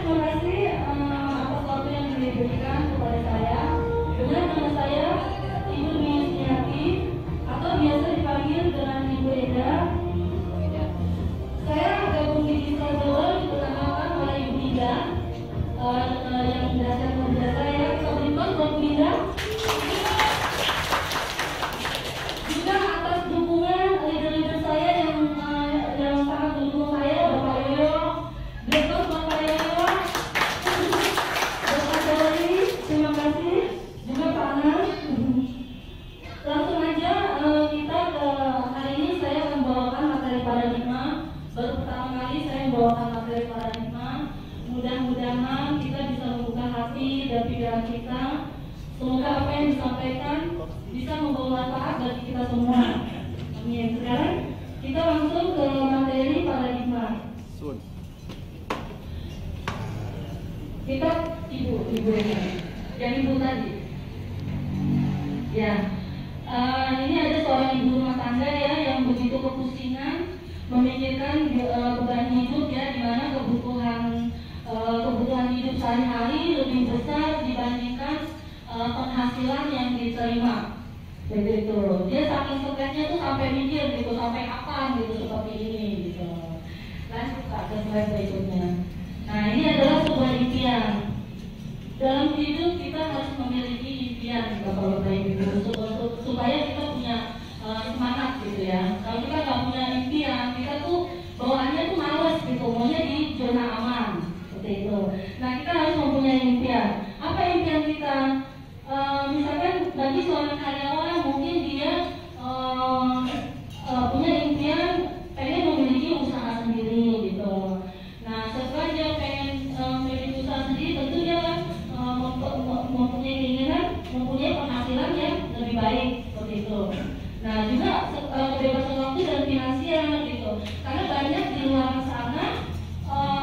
terima kasih atas waktu yang diberikan kepada saya. Dengan nama saya Ibu Dwi Yusniati atau biasa dipanggil dengan Ibu Eda. Saya gabung di Digital World diperkenalkan oleh Ibu Ida yang berdasarkan kerja saya. Kita berikan buat Bu Ida. Juga atas dukungan leader-leader saya yang sangat mendukung saya, Bapak Yoyo, Direktur Bapak Yoyo, Bapak Dori, terima kasih, juga Pak Anas. Langsung aja kita ke hari ini saya akan membawakan materi paradigma. Baru pertama kali saya membawakan materi paradigma. Mudah-mudahan kita bisa membuka hati dan pikiran kita. Semoga apa yang disampaikan bisa membawa manfaat bagi kita semua. Amin. Sekarang kita langsung ke materi paradigma. Kita ibu ini, yang ibu tadi. Ya, ini ada seorang ibu rumah tangga ya yang begitu kepusingan memikirkan beban hidup ya, di mana kebutuhan hidup sehari-hari lebih besar dibandingkan penghasilan yang diterima. Begitu. Dia saking stresnya tuh sampai mikir gitu, sampai kapan gitu seperti ini gitu. Lanjut ke slide berikutnya. Nah, ini adalah sebuah impian. Dalam hidup kita harus memiliki impian, Bapak Ibu, supaya kita punya semangat gitu ya. Kalau kita nggak punya impian, kita tuh bawaannya tuh males gitu, maunya di zona aman seperti itu. Nah, kita harus mempunyai impian. Apa impian kita? Misalkan bagi seorang karyawan mungkin dia punya impian pengen memiliki usaha sendiri gitu. Nah, setelah dia pengen memiliki usaha sendiri, tentu dia kan mempunyai keinginan mempunyai penghasilan yang lebih baik seperti itu. Nah, juga kebebasan waktu dan finansial gitu. Karena banyak di luar sana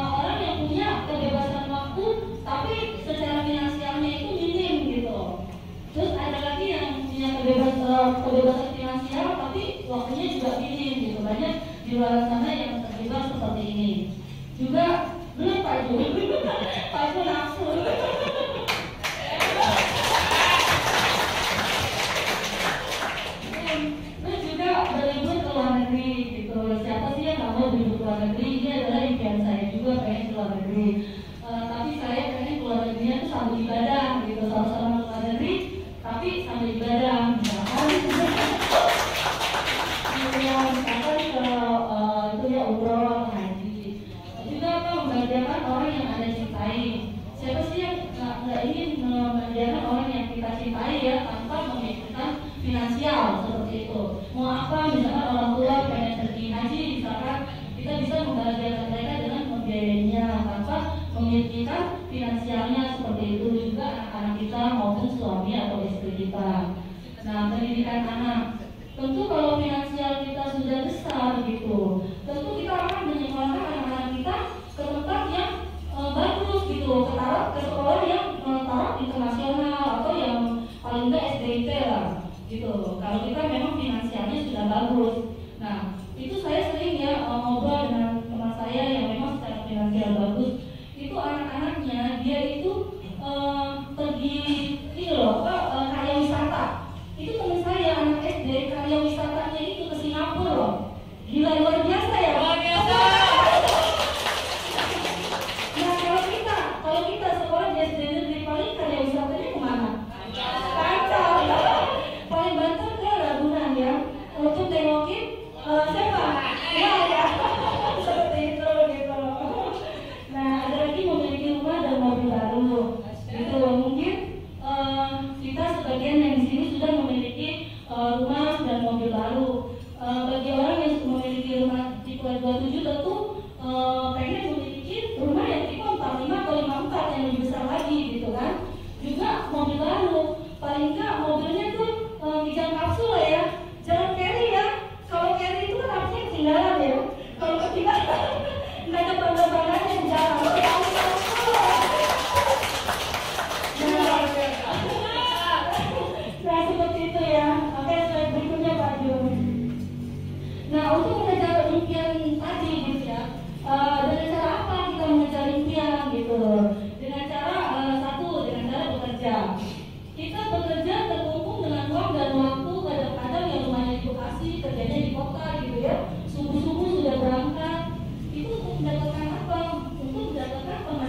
orang yang punya kebebasan waktu tapi secara finansialnya itu minim gitu. Terus ada lagi yang punya kebebasan finansial tapi waktunya juga minim gitu. Banyak di luar sana yang terlibat seperti ini. Juga belum Pak Ibu, Pak Ibu nafsu. Terus juga berlibur ke luar negeri gitu. Siapa sih yang nggak mau berlibur ke luar negeri? Ini adalah impian saya juga, pengen ke luar negeri. Tapi saya pengen keluar negerinya tuh sambil ibadah gitu, sama-sama ke luar negeri, tapi sambil ibadah. Misalkan itu ya umroh, haji. Juga apa membahagiakan orang yang Anda cintai. Siapa sih yang nggak ingin membahagiakan orang yang kita cintai ya, tanpa memikirkan finansial seperti itu. Mau apa? Misalkan orang tua pengen pergi haji, misalkan kita bisa membahagiakan mereka dengan membiayainya tanpa memikirkan finansialnya seperti itu. Juga anak-anak kita maupun suami atau istri kita. Nah, pendidikan anak. Tentu kalau finansial kita sudah besar gitu, tentu kita akan menyekolahkan anak-anak kita ke tempat yang bagus gitu, ke sekolah yang taraf internasional atau yang paling enggak SDIT lah gitu. Kalau kita memang finansialnya sudah bagus. Nah, itu saya sering ya ngobrol dengan teman saya yang memang secara finansial bagus. Itu anak-anaknya dia itu pergi ini loh, karya wisata. Itu teman saya anak SD karya wisatanya itu ke Singapura loh. Gila, luar biasa ya. Luar biasa. Nah, kalau kita sekolah di SD negeri paling karya wisatanya kemana? Kancah. Paling banter ke Ragunan ya. Untuk tengokin siapa? Ya. Seperti itu gitu. Nah, ada lagi memiliki rumah dan mobil baru. Gitu mungkin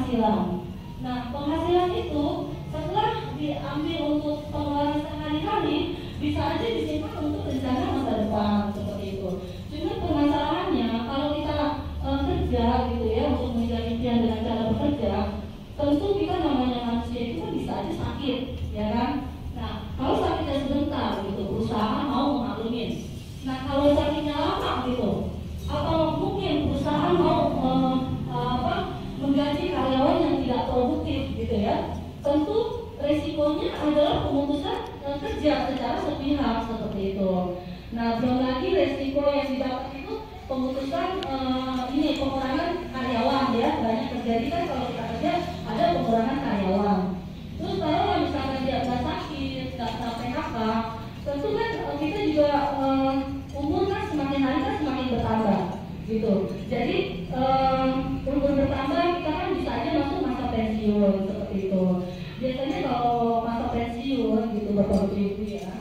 penghasilan. Nah, penghasilan itu setelah diambil untuk pengeluaran sehari-hari bisa aja disimpan untuk rencana masa depan seperti itu. Cuma permasalahannya kalau kita kerja gitu ya untuk mengejar impian dengan cara bekerja, tentu kita namanya manusia itu kan bisa aja sakit, ya kan? Nah, kalau sakitnya sebentar gitu, perusahaan mau maklumin. Nah, kalau sakitnya lama gitu, apa mungkin perusahaan mau menggaji karyawan yang tidak produktif gitu ya? Tentu resikonya adalah pemutusan kerja secara sepihak seperti itu. Nah, belum lagi resiko yang didapat itu pemutusan pengurangan karyawan ya, banyak terjadi kan kalau kita kerja ada pengurangan karyawan. Terus kalau misalkan dia nggak sakit, nggak PHK, tentu kan kita juga umur kan semakin hari kan semakin bertambah gitu. Jadi umur bertambah kita kan bisa aja masuk masa pensiun seperti itu. Biasanya kalau masa pensiun gitu bapak ibu ya,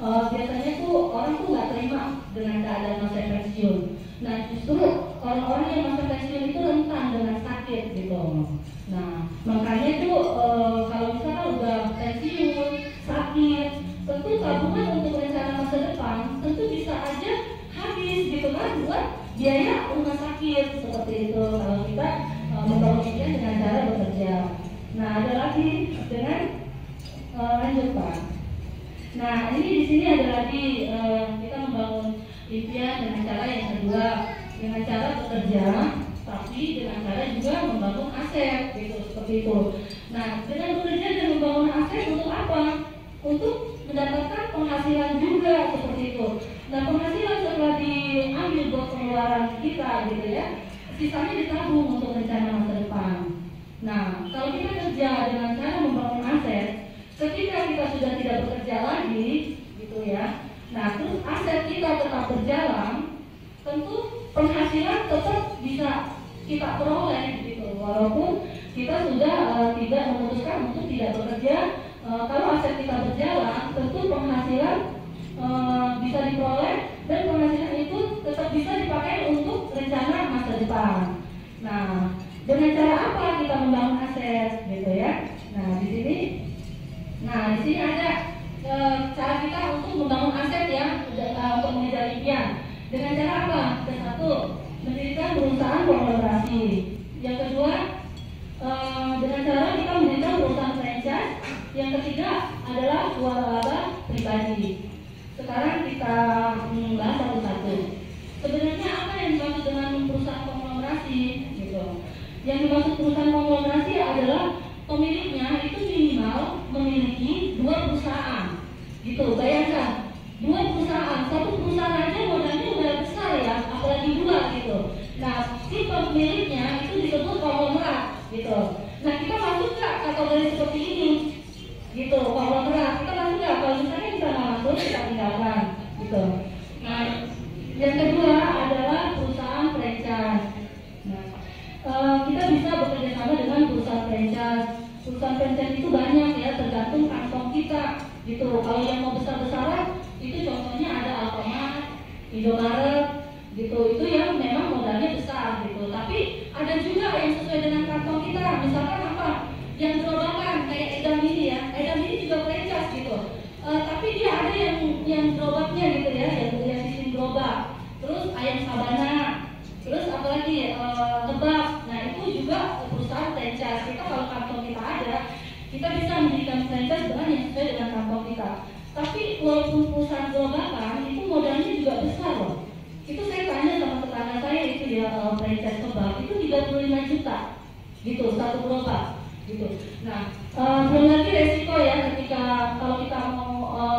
biasanya tuh orang tuh nggak terima dengan keadaan masa pensiun. Nah, justru orang-orang yang masa pensiun itu rentan dengan sakit gitu. Nah, makanya tuh kalau misalkan udah pensiun, sakit, tentu tabungan untuk rencana masa depan tentu bisa aja habis gitu kan buat biaya rumah sakit seperti itu kalau kita membangunnya dengan cara bekerja. Nah, ada lagi dengan lanjut Pak. Nah, ini di sini ada lagi kita membangun impian dengan cara yang kedua, dengan cara bekerja, tapi dengan cara juga membangun aset, gitu seperti itu. Nah, dengan bekerja dan membangun aset untuk apa? Untuk mendapatkan penghasilan juga seperti itu. Nah, penghasilan setelah diambil buat pengeluaran kita, gitu ya, sisanya ditabung untuk rencana masa depan. Nah, kalau kita kerja dengan cara membangun aset, ketika kita sudah tidak bekerja lagi, gitu ya. Nah, terus aset kita tetap berjalan, tentu penghasilan tetap bisa kita peroleh, gitu. Walaupun kita sudah tidak memutuskan untuk tidak bekerja, kalau aset kita berjalan, tentu penghasilan bisa diperoleh dan penghasilan itu tetap bisa dipakai untuk rencana masa depan. Nah, dengan cara apa kita membangun aset, gitu ya? Nah, di sini ada cara kita untuk membangun aset ya, untuk mengejar impian. Dengan cara apa? Yang satu, mendirikan perusahaan kolaborasi. Yang kedua, dengan cara kita mendirikan perusahaan franchise. Yang ketiga adalah waralaba pribadi. Sekarang kita bahas satu-satu. Sebenarnya apa yang dimaksud dengan perusahaan konglomerasi? Gitu. Yang dimaksud perusahaan konglomerasi adalah pemiliknya itu minimal memiliki 2 perusahaan. Gitu, bayangkan 2 perusahaan, satu perusahaan aja modalnya udah besar ya, apalagi 2 gitu. Nah, si pemiliknya itu disebut konglomerat gitu. Nah, kita masuk nggak kategori seperti ini? Gitu, konglomerat. Kita masuk nggak? Kalau misalnya kita nggak masuk, kita tinggalkan gitu. Nah, yang kedua adalah perusahaan franchise. Nah, kita bisa bekerja sama dengan perusahaan franchise. Perusahaan franchise itu banyak ya, tergantung kantong kita gitu. Kalau yang mau besar-besaran itu contohnya ada Alfamart, Indomaret gitu. Itu yang memang modalnya besar gitu. Tapi ada juga yang sesuai dengan kantong kita. Misalkan apa? Yang gerobakan kayak Edam ini ya. Edam ini juga franchise gitu. Tapi dia ada yang gerobaknya gitu ya, yang sistem gerobak. Terus ayam sabana. Terus apalagi lebak. Nah, itu juga perusahaan franchise. Kita kalau kantong kita ada, kita bisa mendirikan franchise dengan yang sesuai dengan kantong kita. Tapi walaupun perusahaan gerobakan itu modalnya juga besar loh. Itu saya tanya sama tetangga saya itu ya, franchise kebab itu 35 juta gitu, satu gerobak gitu. Nah, belum lagi resiko ya ketika kalau kita mau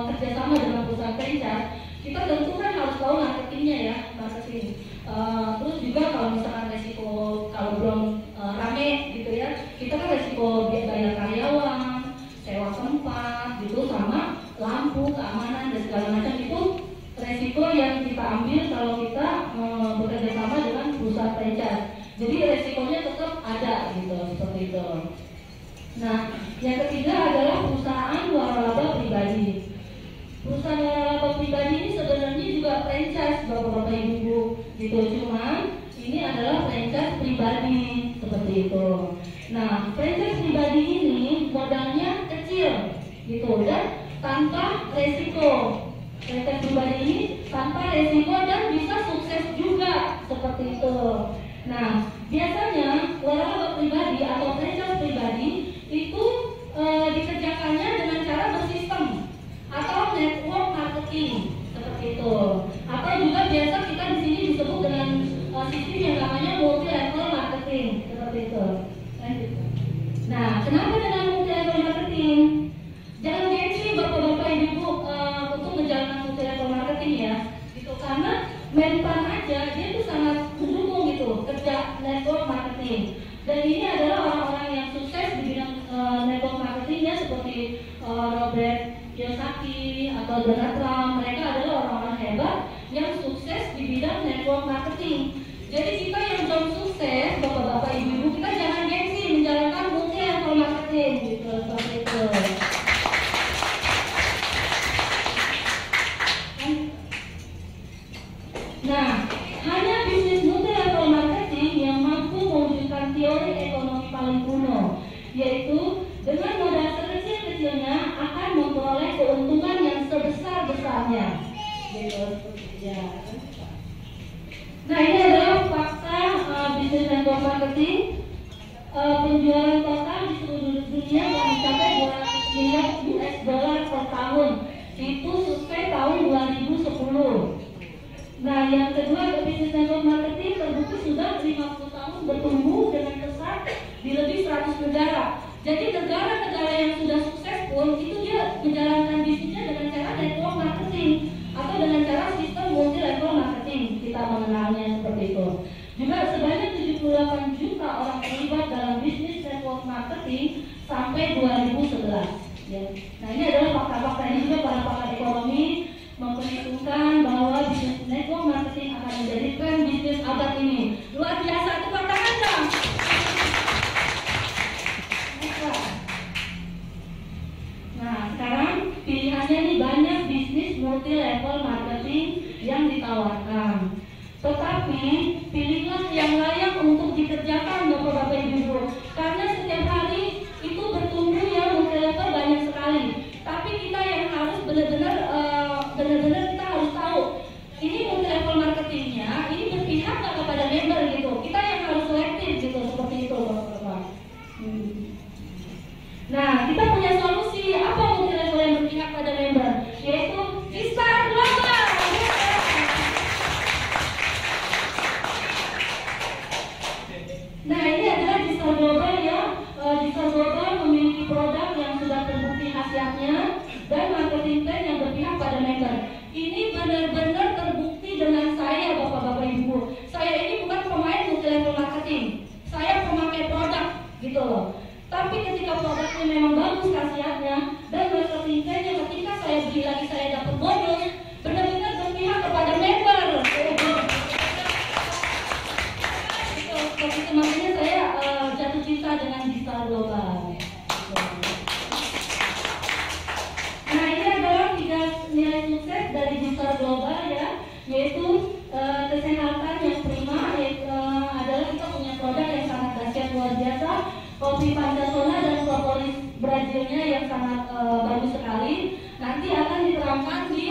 kerjasama dengan perusahaan franchise, kita tentu kan harus tahu marketingnya ya, marketing. Terus juga kalau misalkan resiko kalau belum rame gitu ya, kita kan resiko bayar karyawan, sewa tempat gitu, sama lampu, keamanan dan segala macam. Itu resiko yang kita ambil kalau kita bekerja sama dengan perusahaan franchise. Jadi resikonya tetap ada gitu, seperti itu. Nah, yang ketiga adalah perusahaan waralaba pribadi. Perusahaan waralaba pribadi ini sebenarnya juga franchise bapak-bapak ibu gitu, cuma ini adalah franchise pribadi seperti itu. Nah, franchise pribadi ini modalnya kecil gitu dan tanpa resiko. Franchise pribadi ini tanpa resiko dan bisa sukses juga seperti itu. Nah, biasanya waralaba pribadi atau franchise pribadi itu dikerjakannya dengan cara bersistem atau network marketing seperti itu. Atau juga biasa kita di sini disebut dengan sistem yang namanya multi level marketing seperti itu. Nah, kenapa dengan multi level marketing? Jangan gengsi bapak-bapak ibu untuk menjalankan multi level marketing ya, gitu. Karena Menpan aja dia tuh sangat mendukung gitu kerja network marketing. Dan ini adalah orang-orang yang sukses di bidang network marketingnya seperti Robert Kiyosaki atau Donald Trump. Mereka adalah orang-orang hebat yang sukses di bidang network marketing. Jadi kita yang belum sukses, bapak-bapak ibu-ibu, kita jangan gengsi menjalankan multi level marketing gitu seperti itu. Nah, hanya bisnis multi level marketing yang mampu mewujudkan teori ekonomi paling kuno, yaitu dengan modal sekecil-kecilnya akan memperoleh keuntungan yang sebesar-besarnya. Nah, ini adalah fakta bisnis network marketing. Penjualan total di seluruh dunia yang mencapai 200 miliar US dollar per tahun. Itu survei tahun 2010. Nah, yang kedua, bisnis network marketing terbukti sudah 50 tahun bertumbuh dengan pesat di lebih 100 negara. Jadi negara-negara yang sudah sukses pun itu dia menjalankan bisnisnya dengan cara network marketing atau dengan cara sistem multi level marketing, kita mengenalnya seperti itu. Juga sebanyak 78 juta orang terlibat dalam bisnis network marketing sampai 2011. Ya. Nah, ini adalah fakta-fakta ini juga para pakar ekonomi memperhitungkan bahwa bisnis network marketing akan menjadi tren bisnis abad ini. Luar biasa, tepuk tangan dong. Nah, sekarang pilihannya nih banyak bisnis multi level marketing yang ditawarkan. Tetapi pilihlah yang layak untuk dikerjakan bapak-bapak ibu-ibu, karena setiap hari itu bertumbuh ya multi level banyak sekali. Tapi kita yang harus benar-benar kita harus tahu ini multi level marketingnya ini berpihak nggak kepada member gitu. Kita yang harus selektif gitu seperti itu bapak-bapak. Nah, kita punya solusi apa multi level yang berpihak pada member, yaitu G-Star Global. Nah, ini adalah G-Star Global ya. G-Star Global memiliki produk yang sudah terbukti khasiatnya dan marketing plan yang berpihak pada member. Ini benar-benar terbukti dengan saya bapak-bapak ibu. Saya ini bukan pemain multi level marketing. Saya pemakai produk gitu loh. Tapi ketika produknya memang bagus khasiatnya dan marketing plan-nya ketika saya beli lagi saya dapat bonus, benar-benar berpihak kepada member. Itu makanya saya jatuh cinta dengan G-Star Global. Nah, ini adalah 3 nilai sukses dari G-Star Global ya, yaitu kesehatan yang prima, adalah kita punya produk yang sangat dahsyat luar biasa, kopi Pancasona dan propolis Brazilnya yang sangat bagus sekali. Nanti akan diterangkan di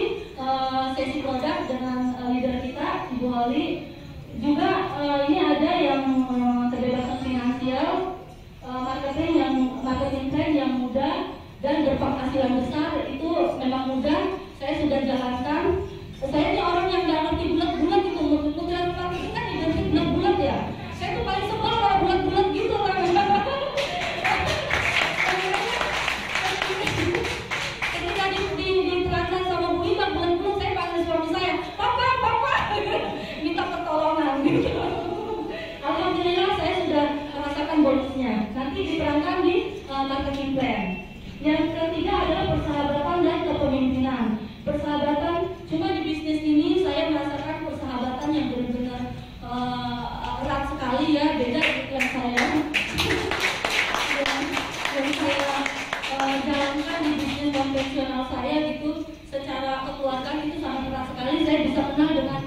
sesi produk dengan leader kita Ibu Holly. Juga ini ada yang kebebasan finansial, marketing plan yang mudah dan berpenghasilan besar. Itu memang mudah, saya sudah jalankan. Saya ini orang yang nggak ngerti bulat-bulat gitu, multi-level marketing kan identik bulat-bulat ya. Saya tuh paling sebel kalau bulat-bulat gitu kan. Ketika diterangkan sama Bu Ima bulat-bulat, saya panggil suami saya, papa, minta pertolongan gitu. Alhamdulillah saya sudah merasakan bonusnya. Nanti diterangkan di marketing plan. Yang ketiga adalah persahabatan dan kepemimpinan. Persahabatan, cuma di bisnis ini saya merasakan persahabatan yang benar-benar erat sekali ya, beda dengan yang saya jalankan di bisnis konvensional saya gitu. Secara kekeluargaan itu sangat erat sekali. Saya bisa kenal dengan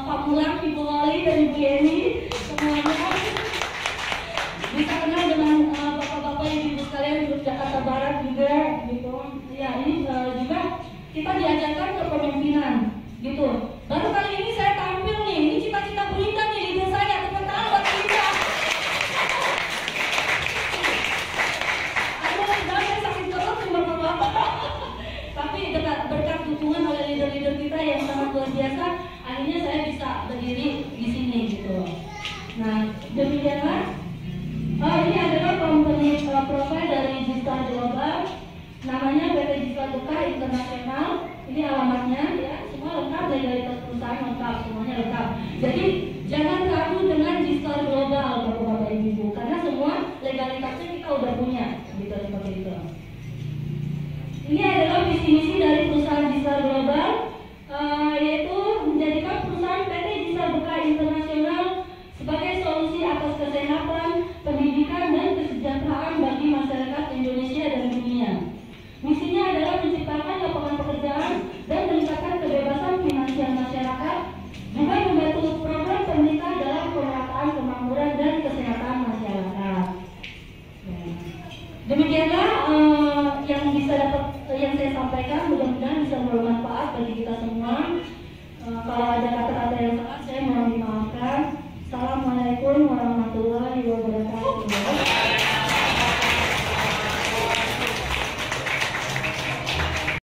Pak Mulang, Ibu Holly, dan Ibu Yeni semuanya. Bisa kenal dengan kita diajarkan kepemimpinan, gitu. Baru kali ini saya tampil nih, ini cita-cita Bu Indah nih, ide saya, tepuk tangan buat Bu Indah. Aduh, saya sakit perut cuma bapak. Tapi berkat dukungan oleh leader-leader kita yang sangat luar biasa, akhirnya saya bisa berdiri di sini, gitu. Nah, demikianlah. Ini adalah company profile dari Gistar Global, namanya PT Gistar Buka Internasional. Ini alamatnya, ya, semua lengkap, legalitas perusahaan lengkap, semuanya lengkap. Jadi jangan ragu dengan Gistar Global, Bapak-bapak Ibu, karena semua legalitasnya kita udah punya, gitu seperti itu. Ini adalah visi misi dari perusahaan Gistar Global, yaitu menjadikan perusahaan PT Gistar Buka Internasional sebagai solusi atas kesehatan, pendidikan, dan kesejahteraan bagi masyarakat Indonesia dan dunia. Misinya adalah menciptakan lapangan pekerjaan dan meningkatkan kebebasan finansial masyarakat, juga membantu program pemerintah dalam pemerataan kemakmuran dan kesehatan masyarakat. Demikianlah yang saya sampaikan, mudah-mudahan bisa bermanfaat bagi kita semua. Kalau ada kata-kata yang salah, saya mohon dimaafkan. Assalamualaikum warahmatullahi